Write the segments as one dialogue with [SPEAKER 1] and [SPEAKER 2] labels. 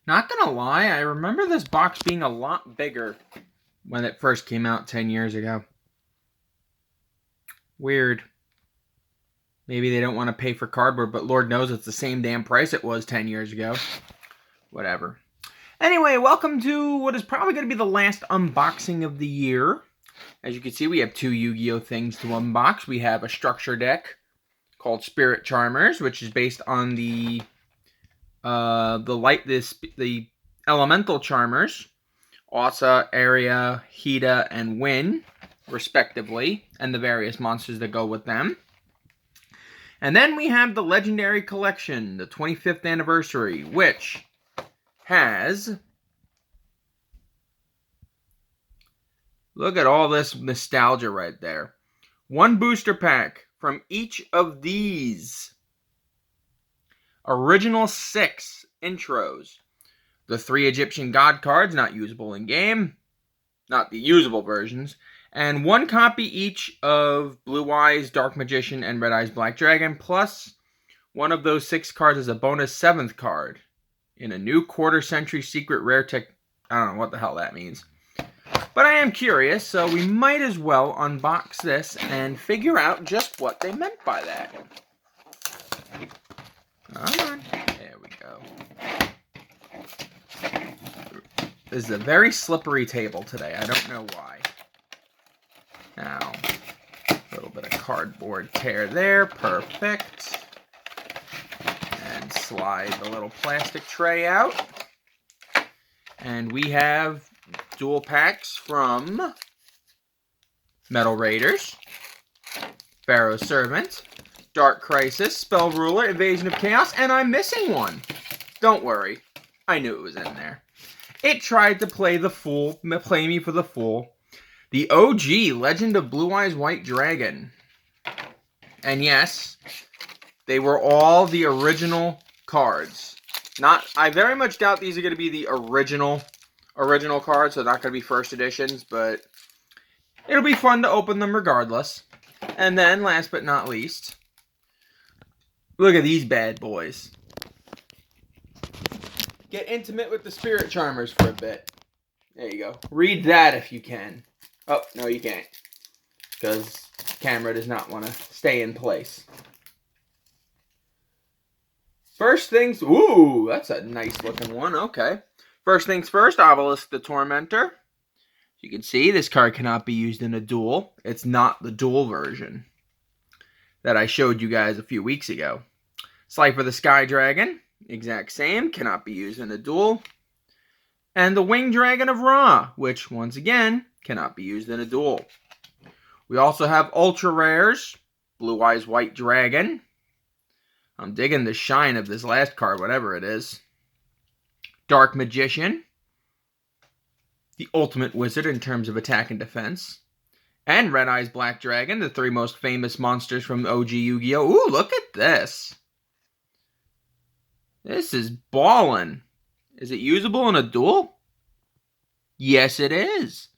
[SPEAKER 1] Not gonna lie, I remember this box being a lot bigger when it first came out 10 years ago. Weird. Maybe they don't want to pay for cardboard, but Lord knows it's the same damn price it was 10 years ago. Whatever. Anyway, welcome to what is probably going to be the last unboxing of the year. As you can see, we have two Yu-Gi-Oh! Things to unbox. We have a structure deck called Spirit Charmers, which is based on the Elemental Charmers, Asa, Area, Hida, and Win, respectively, and the various monsters that go with them. And then we have the Legendary Collection, the 25th anniversary, which has... Look at all this nostalgia right there. One booster pack from each of these original 6 intros. The 3 Egyptian God cards, not usable in game. Not the usable versions. And 1 copy each of Blue Eyes, Dark Magician, and Red Eyes Black Dragon. Plus, one of those 6 cards is a bonus 7th card. In a new quarter-century secret rare tech... I don't know what the hell that means. But I am curious, so we might as well unbox this and figure out just what they meant by that. Come on. There we go. This is a very slippery table today. I don't know why. Now, a little bit of cardboard tear there. Perfect. And slide the little plastic tray out. And we have dual packs from Metal Raiders, Pharaoh's Servant, Dark Crisis, Spell Ruler, Invasion of Chaos, and I'm missing one. Don't worry. I knew it was in there. It tried to play me for the fool. The OG Legend of Blue Eyes White Dragon. And yes, they were all the original cards. I very much doubt these are going to be the original cards, so not going to be first editions, but it'll be fun to open them regardless. And then, last but not least, look at these bad boys. Get intimate with the Spirit Charmers for a bit. There you go. Read that if you can. Oh, no you can't. Because the camera does not want to stay in place. First things... Ooh, that's a nice looking one. Okay. First things first, Obelisk the Tormentor. As you can see, this card cannot be used in a duel. It's not the duel version that I showed you guys a few weeks ago. Slifer the Sky Dragon, exact same, cannot be used in a duel. And the Winged Dragon of Ra, which, once again, cannot be used in a duel. We also have Ultra Rares, Blue Eyes White Dragon. I'm digging the shine of this last card, whatever it is. Dark Magician, the ultimate wizard in terms of attack and defense. And Red Eyes Black Dragon, the 3 most famous monsters from OG Yu-Gi-Oh! Ooh, look at this. This is ballin'. Is it usable in a duel? Yes, it is.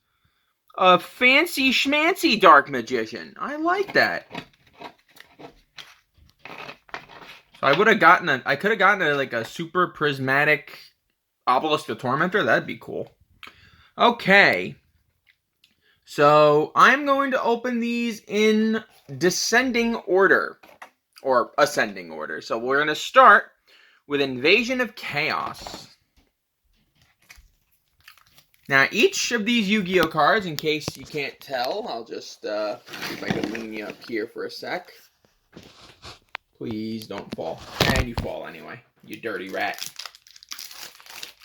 [SPEAKER 1] A fancy schmancy Dark Magician. I like that. So I could have gotten like a super prismatic Obelisk the Tormentor. That'd be cool. Okay. So I'm going to open these in descending order. Or ascending order. So we're going to start with Invasion of Chaos. Now, each of these Yu-Gi-Oh! Cards, in case you can't tell, I'll just see if I can lean you up here for a sec. Please don't fall. And you fall anyway, you dirty rat.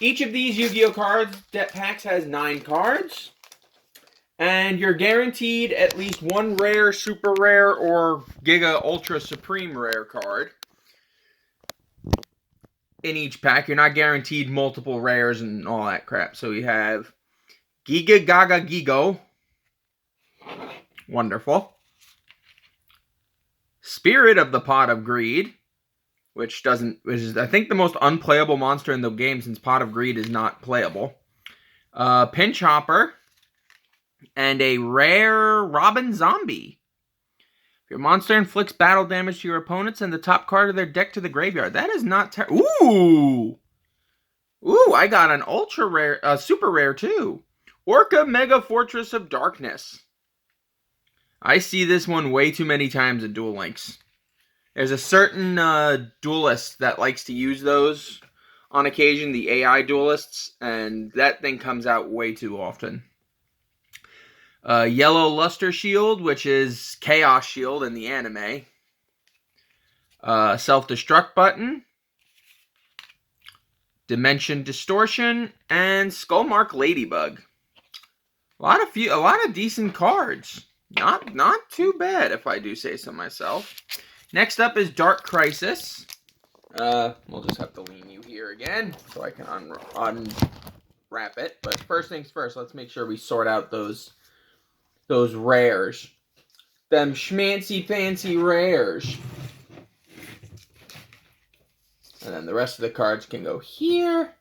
[SPEAKER 1] Each of these Yu-Gi-Oh! Cards, deck packs, has 9 cards. And you're guaranteed at least 1 rare, super rare, or Giga Ultra Supreme rare card in each pack. You're not guaranteed multiple rares and all that crap. So you have Giga Gaga Gigo. Wonderful. Spirit of the Pot of Greed, which is I think the most unplayable monster in the game since Pot of Greed is not playable. Pinch Hopper, and a rare Robin Zombie. If your monster inflicts battle damage to your opponent, send the top card of their deck to the graveyard. That is not terrible. Ooh! Ooh, I got an ultra rare, super rare too. Orca Mega Fortress of Darkness. I see this one way too many times in Duel Links. There's a certain duelist that likes to use those on occasion, the AI duelists, and that thing comes out way too often. Yellow Luster Shield, which is Chaos Shield in the anime. Self-destruct button. Dimension Distortion, and Skullmark Ladybug. A lot of decent cards. Not too bad, if I do say so myself. Next up is Dark Crisis. We'll just have to lean you here again so I can unwrap it. But first things first, let's make sure we sort out those rares. Them schmancy fancy rares. And then the rest of the cards can go here.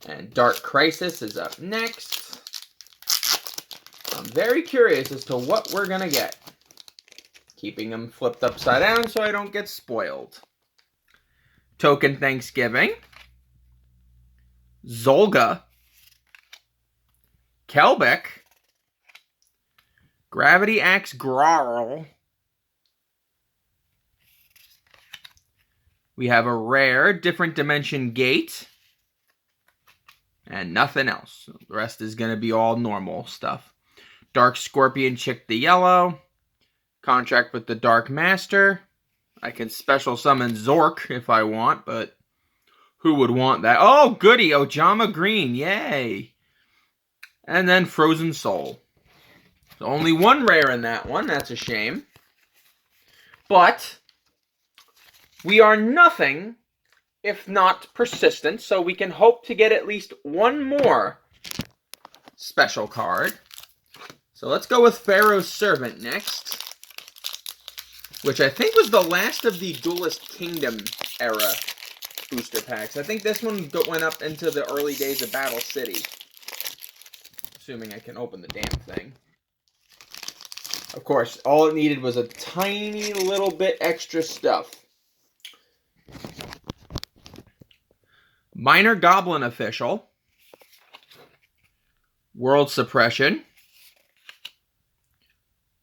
[SPEAKER 1] And Dark Crisis is up next. I'm very curious as to what we're going to get. Keeping them flipped upside down so I don't get spoiled. Token Thanksgiving. Zolga. Kelbeck. Gravity Axe Grarl. We have a rare Different Dimension Gate. And nothing else. The rest is going to be all normal stuff. Dark Scorpion Chick the Yellow. Contract with the Dark Master. I can special summon Zork if I want, but who would want that? Oh, goody! Ojama Green. Yay! And then Frozen Soul. So only one rare in that one. That's a shame. But we are nothing if not persistent, so we can hope to get at least one more special card. So let's go with Pharaoh's Servant next, which I think was the last of the Duelist Kingdom era booster packs. I think this one went up into the early days of Battle City. Assuming I can open the damn thing. Of course, all it needed was a tiny little bit extra stuff. Minor Goblin Official. World Suppression.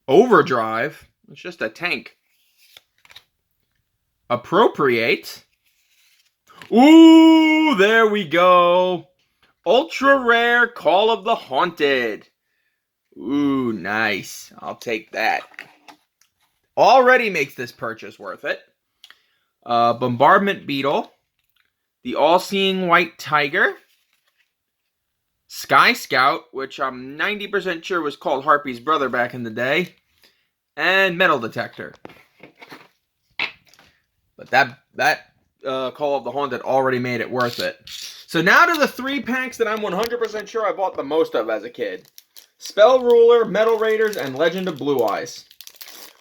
[SPEAKER 1] Overdrive. It's just a tank. Appropriate. Ooh, there we go. Ultra Rare Call of the Haunted. Ooh, nice. I'll take that. Already makes this purchase worth it. Bombardment Beetle. The All-Seeing White Tiger. Sky Scout, which I'm 90% sure was called Harpy's brother back in the day. And Metal Detector. But that Call of the Haunted already made it worth it. So now to the 3 packs that I'm 100% sure I bought the most of as a kid. Spell Ruler, Metal Raiders, and Legend of Blue Eyes.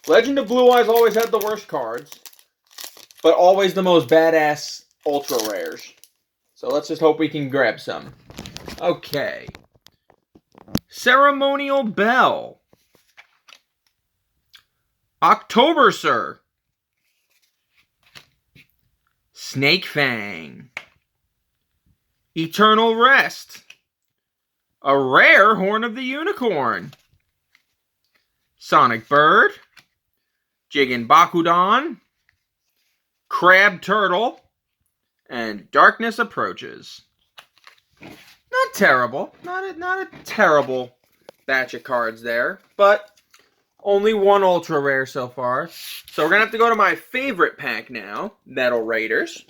[SPEAKER 1] Legend of Blue Eyes always had the worst cards, but always the most badass ultra rares. So let's just hope we can grab some. Okay. Ceremonial Bell. October Sir. Snake Fang. Eternal Rest. A rare Horn of the Unicorn. Sonic Bird. Jigen Bakudan. Crab Turtle. And Darkness Approaches. Not terrible. Not a terrible batch of cards there. But only one ultra rare so far. So we're going to have to go to my favorite pack now. Metal Raiders.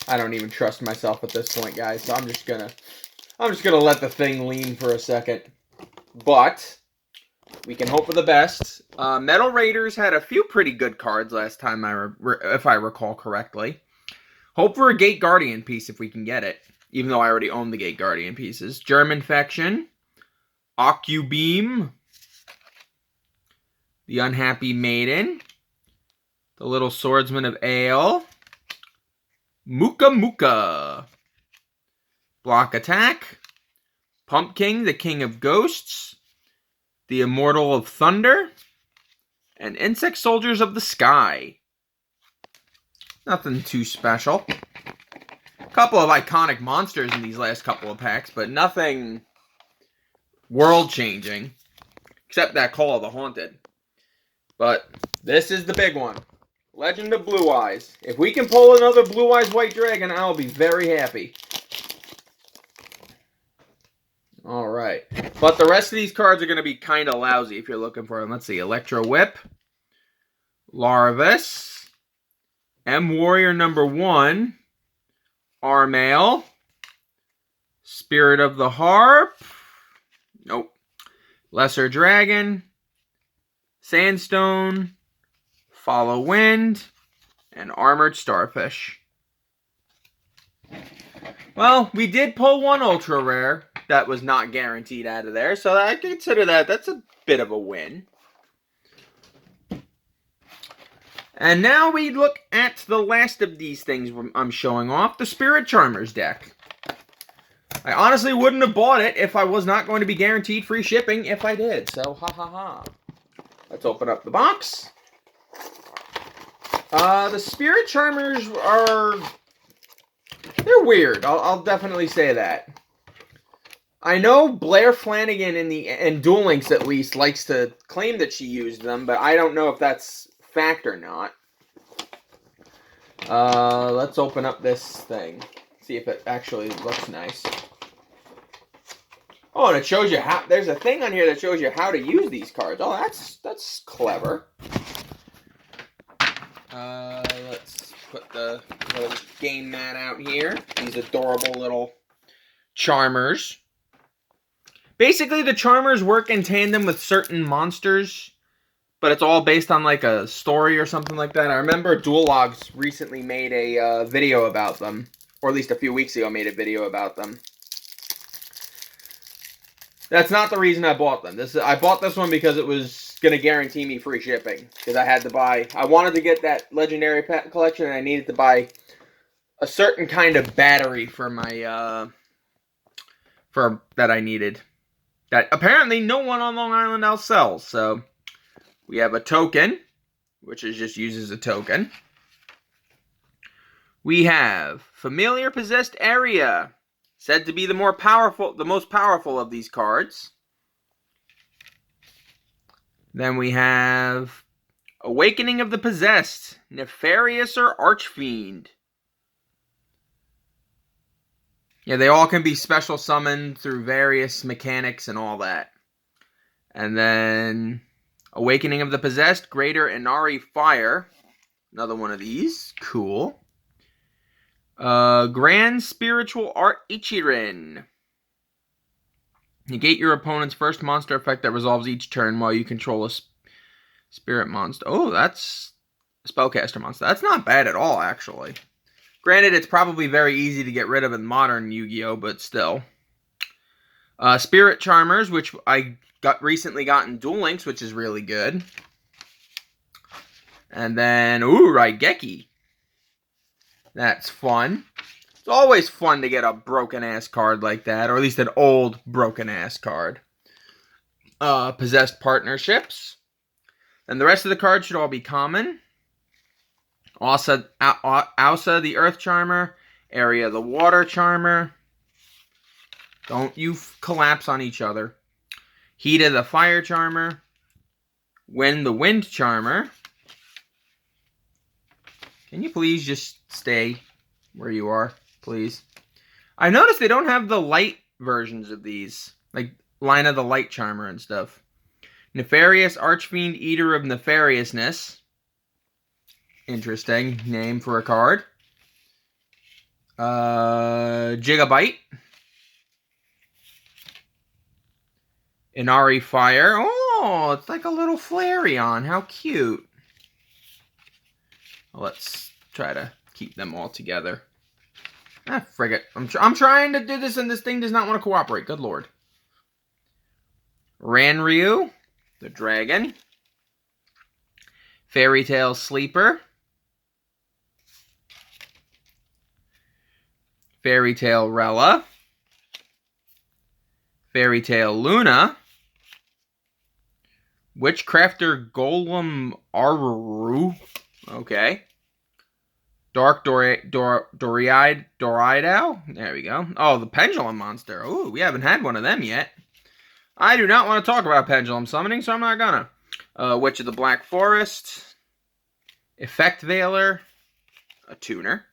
[SPEAKER 1] I don't even trust myself at this point, guys. So I'm just gonna let the thing lean for a second. But we can hope for the best. Metal Raiders had a few pretty good cards last time, if I recall correctly. Hope for a Gate Guardian piece if we can get it. Even though I already own the Gate Guardian pieces. German Faction. Ocubeam. The Unhappy Maiden. The Little Swordsman of Ale. Muka Muka. Block Attack. Pumpkin, the King of Ghosts. The Immortal of Thunder. And Insect Soldiers of the Sky. Nothing too special. couple of iconic monsters in these last couple of packs, but nothing world-changing. Except that Call of the Haunted. But this is the big one. Legend of Blue Eyes. If we can pull another Blue Eyes White Dragon, I'll be very happy. Alright. But the rest of these cards are going to be kind of lousy if you're looking for them. Let's see. Electro Whip. Larvis. M-Warrior #1. Armail. Spirit of the Harp. Nope. Lesser Dragon. Sandstone. Follow Wind. And Armored Starfish. Well, we did pull one ultra rare that was not guaranteed out of there, so I consider that's a bit of a win. And now we look at the last of these things I'm showing off, the Spirit Charmers deck. I honestly wouldn't have bought it if I was not going to be guaranteed free shipping if I did, so ha ha ha. Let's open up the box. The Spirit Charmers they're weird. I'll definitely say that. I know Blair Flanagan in Duel Links at least likes to claim that she used them, but I don't know if that's fact or not. Let's open up this thing. See if it actually looks nice. Oh, and it shows you how. There's a thing on here that shows you how to use these cards. Oh, that's clever. Let's put the little game mat out here. These adorable little Charmers. Basically, the Charmers work in tandem with certain monsters, but it's all based on like a story or something like that. I remember Duel Logs recently made a video about them, or at least a few weeks ago made a video about them. That's not the reason I bought them. I bought this one because it was going to guarantee me free shipping. Because I had to buy... I wanted to get that Legendary Pet Collection, and I needed to buy a certain kind of battery for my... that I needed. That apparently no one on Long Island else sells. So, we have a token, which is just used as a token. We have Familiar Possessed Area. Said to be the most powerful of these cards. Then we have Awakening of the Possessed, Nefarious or Archfiend. Yeah, they all can be special summoned through various mechanics and all that. And then Awakening of the Possessed, Greater Inari Fire. Another one of these. Cool. Grand Spiritual Art Ichirin. Negate your opponent's first monster effect that resolves each turn while you control a spirit monster. Oh, that's a spellcaster monster. That's not bad at all, actually. Granted, it's probably very easy to get rid of in modern Yu-Gi-Oh, but still. Spirit Charmers, which I recently got in Duel Links, which is really good. And then, Raigeki. That's fun. It's always fun to get a broken-ass card like that, or at least an old broken-ass card. Possessed Partnerships. And the rest of the cards should all be common. Ausa the Earth Charmer. Area the Water Charmer. Don't you collapse on each other. Hida the Fire Charmer. Wen the Wind Charmer. Can you please just stay where you are, please? I noticed they don't have the light versions of these. Like Lina the Light Charmer and stuff. Nefarious Archfiend, Eater of Nefariousness. Interesting name for a card. Gigabyte. Inari Fire. Oh, it's like a little Flareon. How cute. Let's try to keep them all together. Ah, frigate. I'm trying to do this and this thing does not want to cooperate. Good lord. Ranryu, the dragon. Fairy Tale Sleeper. Fairy Tale Rella. Fairy Tale Luna. Witchcrafter Golem Aruru. Okay. Dark Dorado. There we go. Oh, the Pendulum Monster. Ooh, we haven't had one of them yet. I do not want to talk about Pendulum Summoning, so I'm not gonna. Witch of the Black Forest. Effect Veiler. A tuner.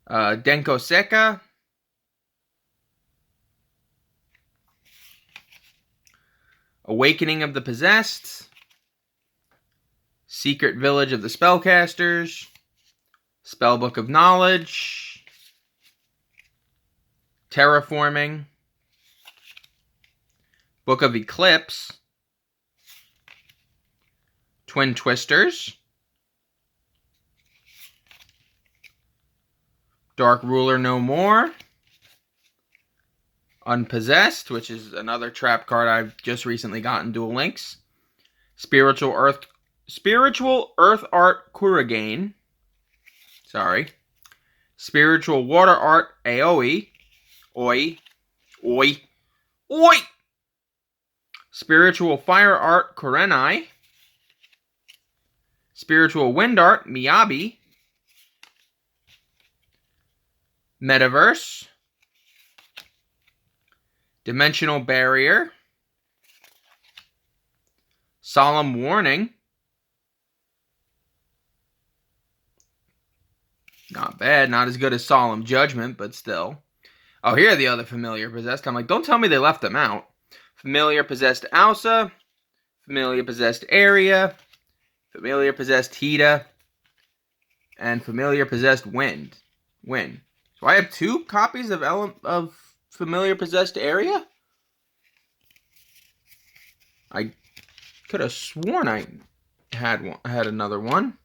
[SPEAKER 1] Denko Seka. Awakening of the Possessed. Secret Village of the Spellcasters. Spellbook of Knowledge. Terraforming. Book of Eclipse. Twin Twisters. Dark Ruler No More. Unpossessed, which is another trap card I've just recently gotten Duel Links. Spiritual Earth Art Kuragain. Sorry. Spiritual Water Art Aoi. Oi. Spiritual Fire Art Kurenai. Spiritual Wind Art Miyabi. Metaverse. Dimensional Barrier. Solemn Warning. Not bad. Not as good as Solemn Judgment, but still. Oh, here are the other Familiar Possessed. I'm like, don't tell me they left them out. Familiar Possessed Ausa. Familiar Possessed Area. Familiar Possessed Hida. And Familiar Possessed Wind. So I have 2 copies of Familiar Possessed Area? I could have sworn I had another one.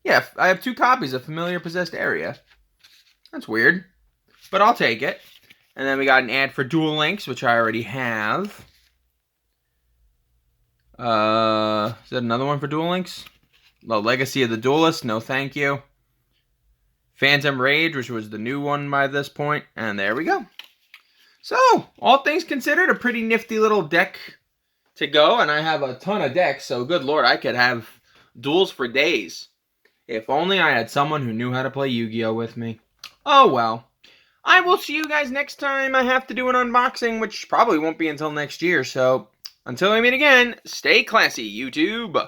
[SPEAKER 1] Yeah, I have 2 copies of Familiar Possessed Area. That's weird. But I'll take it. And then we got an ad for Duel Links, which I already have. Is that another one for Duel Links? The Legacy of the Duelist, no thank you. Phantom Rage, which was the new one by this point. And there we go. So, all things considered, a pretty nifty little deck to go. And I have a ton of decks, so good lord, I could have duels for days. If only I had someone who knew how to play Yu-Gi-Oh! With me. Oh well. I will see you guys next time I have to do an unboxing, which probably won't be until next year. So, until we meet again, stay classy, YouTube.